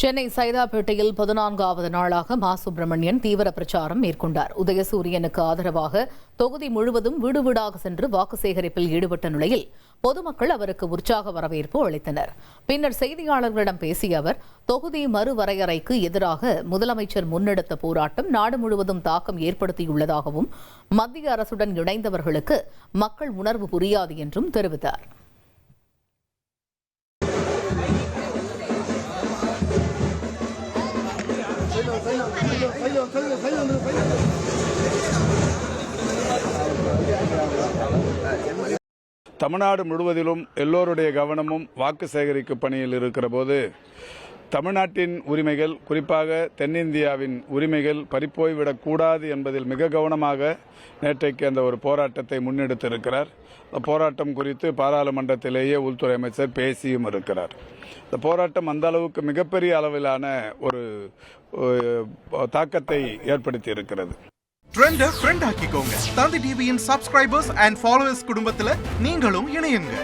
சென்னை சைதாப்பேட்டையில் 14வது நாளாக மா சுப்பிரமணியன் தீவிர பிரச்சாரம் மேற்கொண்டார். உதயசூரியனுக்கு ஆதரவாக தொகுதி முழுவதும் வீடு வீடாக சென்று வாக்கு சேகரிப்பில் ஈடுபட்ட நிலையில் பொதுமக்கள் அவருக்கு உற்சாக வரவேற்பு அளித்தனர். பின்னர் செய்தியாளர்களிடம் பேசிய அவர், தொகுதி மறுவரையறைக்கு எதிராக முதலமைச்சர் முன்னெடுத்த போராட்டம் நாடு முழுவதும் தாக்கம் ஏற்படுத்தியுள்ளதாகவும் மத்திய அரசுடன் இணைந்தவர்களுக்கு மக்கள் உணர்வு புரியாது என்றும் தெரிவித்தார். தமிழ்நாடு முழுவதிலும் எல்லோருடைய கவனமும் வாக்கு சேகரிக்கும் பணியில் இருக்கிற போது தமிழ்நாட்டின் உரிமைகள், குறிப்பாக தென்னிந்தியாவின் உரிமைகள் பறிப்போய்விடக்கூடாது என்பதில் மிக கவனமாக நேற்றைக்கு அந்த ஒரு போராட்டத்தை முன்னெடுத்திருக்கிறார். இந்த போராட்டம் குறித்து பாராளுமன்றத்திலேயே உள்துறை அமைச்சர் பேசியும் இருக்கிறார். இந்த போராட்டம் அந்த அளவுக்கு மிகப்பெரிய அளவிலான ஒரு தாக்கத்தை ஏற்படுத்தி இருக்கிறது. ட்ரெண்டை ஃப்ரெண்ட் ஆக்கிக்கோங்க. தந்தி டிவியின் சப்ஸ்கிரைபர்ஸ் அண்ட் ஃபாலோவர்ஸ் குடும்பத்தில் நீங்களும் இணையுங்க.